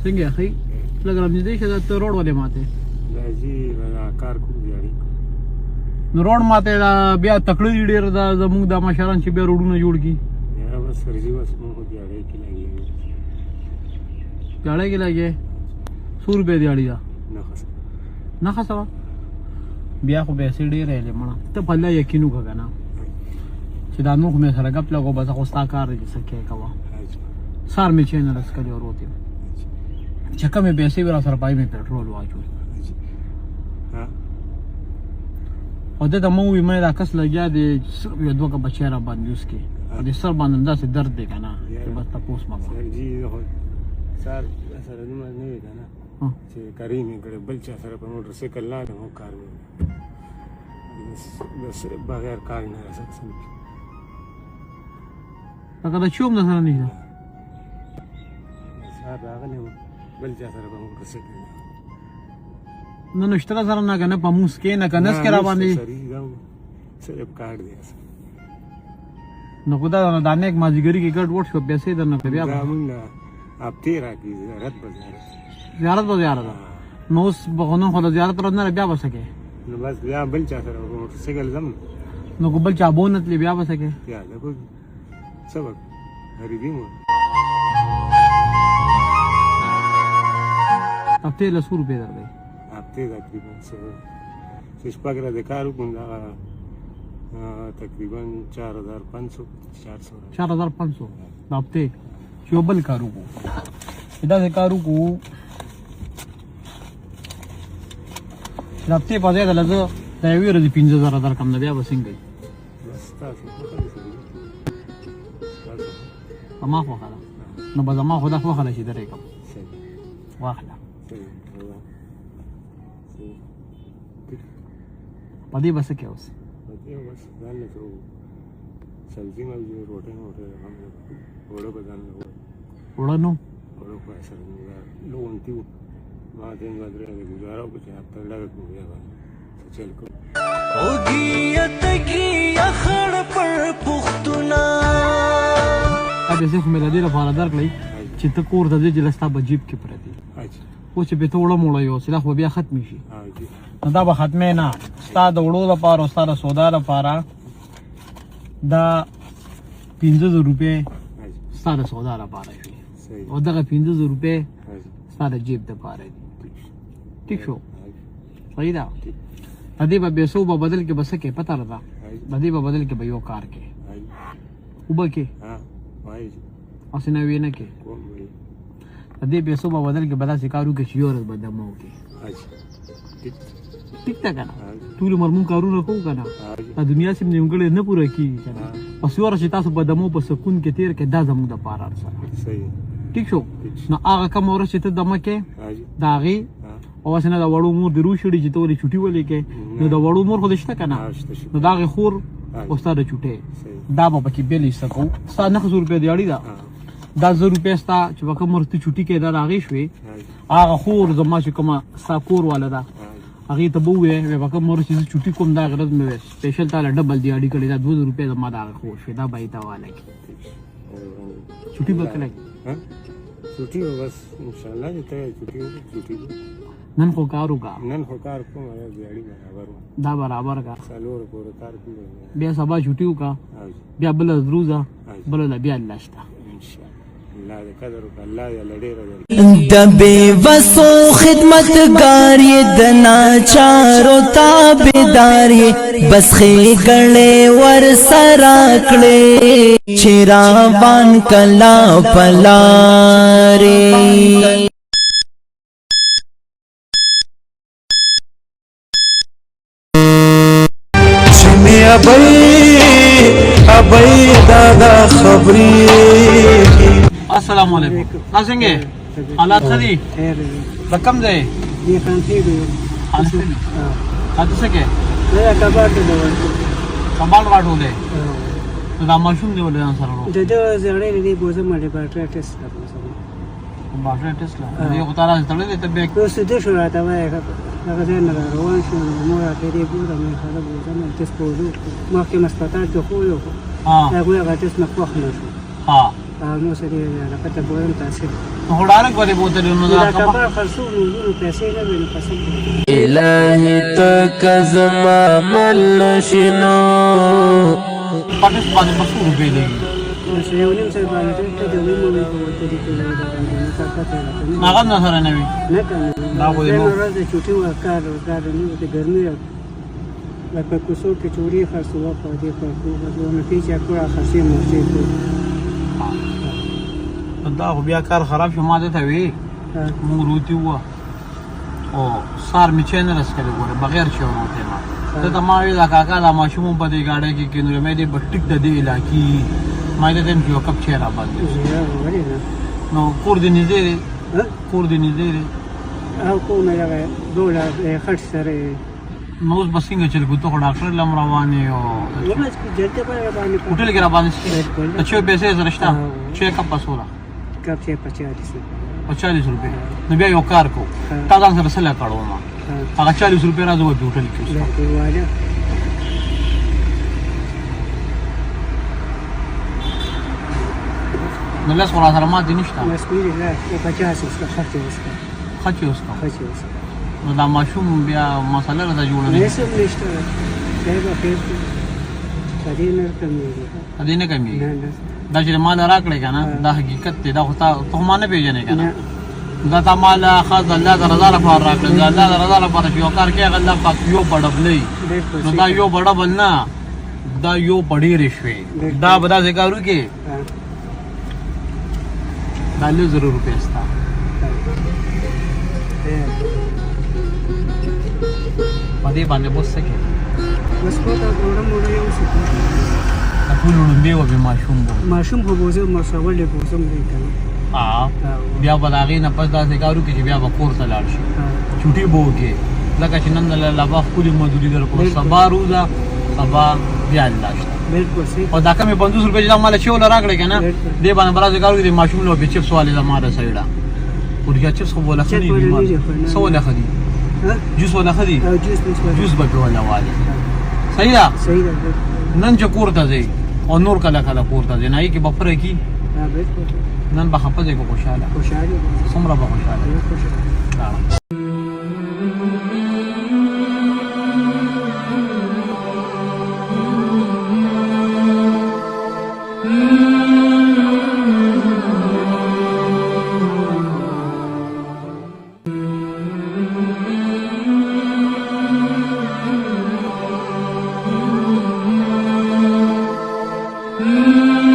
څنګه اخی لږ رمځې شه ته روډ ولې ماته راځي کار کوم دی نو روډ ماته بیا تکړه ډیر دا زموږ د مشران چې بیا روډونه جوړ کی یا بس فرضي بس مو خو دیاړي کې لګي دیاړي کې لګي 100 روپے دیاړي دا نه خسره بیا خو به سي ډیر لې مړه ته په الله یقین وکړه نه چې دا نو مې سره غپ لګو بس خو ستا کار دې سکه کوا سار می چینل اس کلی وروته چې کومه به سي ورا سره پای می پټرول واچو ها او دا مو وی مې دا کس لګیا دي یو دوه بچی را باندې اوس کې د سر باندې داسې درد دی کنه چې بس تاسو ما جی سر سره نو نه وی کنه چې کریم کړه بل چا سره په موټر سایکل نه نو کار مې بس بغیر کار نه راځم هغه د چوم نه سره نه سر راغلی بل چا سره په موټر سایکل نو نشته سره نه کنه پموس کې نه کنه سکه را باندې سره کار دی نو خدا دانه یک ماجګری کې ګډ وټ شو پیسې درنه بیا موږ اپ تیرا کی زیارت بازار زیارت به زیارت نو اوس بغونو خو د زیارت پر نه بیا وسکه نو بس بیا بل چا سره موټر سایکل زم نو بل چا بونت لی بیا وسکه یا دا کو سبق غریبی مو هفته له 100 روپے درلې هفته تقریبا څه شپږ را د کارو کوم تقریبا 4500 هفته چې بل کارو کو دا کارو کو هفته په ځای دلته دا یو ورځې 15000 در کم نه بیا وسنګي بس تاسو ما خو خلا نو به ما خدا خو خلا شي درې کوم واخلا پدې بس کې اوس بس ځان له سبزی مې روټه هم وړو بدن وړنو وړو په سره لون تیو ما دې غوډره گزارو چې هفته لګ کویا چل کو اوګیت کی اخړ پر پختونا ابه زه کومه لدی لپاره درکړی چې ته کور د دې جلستا بجیب کې پرتی او چې به ته وړه موړ یو سلاخ بیا ختم شي نو دا به ختمه نه ستا د وړو لپاره او ستا د سودا لپاره دا 15000 روپے ستا د سودا لپاره شي او دغه 15000 روپے ستا د جیب لپاره دي ٹھیک شو صحیح ده دې به پیسو په بدل کې بس کې پته راځه دې په بدل کې به یو کار کې وبه کې اسنه وینه کې دې پیسو په بدل کې بلا سکارو کې شیور بدمو کې ټیک تا کنه ټول مرمون کارونه کوو کنه دا دنیا سیم نیمګړې نه پوره کیږي کنه پس ور چې تاسو بدمو په سکون کې تیر کې دا زموږ د پاره سره صحیح ټیک شو نو هغه کوم ور چې ته دمه کې داغي او اسنه دا وړو مور درو شړي چې توري چټي ولې کې نو دا وړو مور خو دشته کنه نو داغي خور او ستاره چټه دا به پکې بیلې سکو 900 روپے دیاړي دا 10 روپے ستا چې وکه مرته چټي کې دا راغی شوې هغه خور زما چې کومه ساکور والا دا هغه ته بوې وکه مور چې چټي کوم دا غرض مې سپیشل تعالی ډبل دیاړي کړي دا 2 روپے زما دا خور شوې دا بایتا والا کې چټي وکړه چټي بس ان شاء الله دې ته چټي نن خو کارو کا نن خو کار کوم دیاړي برابر دا برابر کا سالور پور کار کوم بیا سبا چټیو کا بیا بل دروزه بل بیا لاشتا د بے وسو خدمتگار یہ دنا چارو تابیدار بس خېګړې ور سره کړې چیرابان کلا پلارې ابئی دادا خبری السلام علیکم څنګه حالات څه دي رقم دی یہ کانسی دی حالت څه کې دا کباړ دی کمال راټو دی دا ماشوم دی ولې سره ورو د دې زړې دی بوزه مړې باټر ټیسټ کوم باټر ټیسټ لا یو تعالی ستړي ته به اوس دې شو راته وای هغه ځای نه روان شو نو راته دې ګوره مې خاله بوزه مې ټیسټ کوو ما کې مستطاع ته خو یو ها هغه ټیسټ نه خوښ نه شو ها نو سره لکه ته ګورم تاسو هو ډارک باندې بوتل نو دا دا کبر خرڅو نو پیسې نه ویني قسم الهی تک زما مل نشینو پټس باندې 200 روپے دی نو څه یو نیم ځای باندې ته د ویمو په وته دي کې دا باندې نه کاته هغه نه سره نه وي نه کنه دا خو دې نو ورځ د چوټي وکړ نو د ګرمي لکه کوڅو کې چوری خرڅو په دې په کوو نو پیچا کړه خاصه مرشي دا خو بیا کار خراب شو ما ته وی مونږ روتي و او سار می چینل اسکله ګوره بغیر شو روته ما ته ما وی دا کاکا دا ماشوم په دې گاډي کې کینو مې دې بټیک د دې علاقې ما دې تم یو کپ چیرې باندې نو کور دې نږدې کور دې نږدې او کوم یو دوله خرڅ سره نو اوس بسنګ چل کو ته ډاکټر لم روانه او نو بس جلته په باندې هوټل کې را باندې چې پیسې زرشتہ چیک اپ پسولا کپ چې 40 روپے نو بیا یو کار کو تا ځان سره سره کړو ما هغه 40 روپے راځو په هوټل کې نو لاس ولا سره ما دي نشته بس ویل لا 50 اس خرڅ وسکا خچ نو دا ماشوم بیا مسله راځي جوړه نه سم نشته دا به خیر کدی نه کمی دا چې مال راکړې کنه دا حقیقت دی دا خو ته ما نه پیژنې کنه دا ته مال خاص الله د رضا لپاره راکړې دا الله د رضا لپاره یو کار کوي الله پاک یو بڑبلې نو دا یو بڑبل نه دا یو بډې رشوي دا بدا ذکرو کې دا له 0 روپے استا پدې باندې بوسکه بس کو ته وړم یو څه ټول لومبه و به ماشوم خو بوزه مسول له بوزم نه کنه بیا بلاغي نه پس دا ذکرو کې بیا وکور ته لاړ شي چټي بوګي لکه چې نن الله با خپل مزدوري درکو سبا روزا سبا بیا الله شته بالکل صحیح او دا کمه 500 روپے چې مال چول راکړي کنه دې باندې برا ذکرو کې ماشوم له به چپ سوالې دا ماره سایډا ورګه چپ خو ولا خني بیمار سو ولا خدي جوس ولا خدي جوس به ولا والي صحیح ده نن چې کور ته ځي او نور کله کله کور ته ځي نه کی بفره کی نن به خپل ځای کو خوشاله سمره به خوشاله Mm-hmm.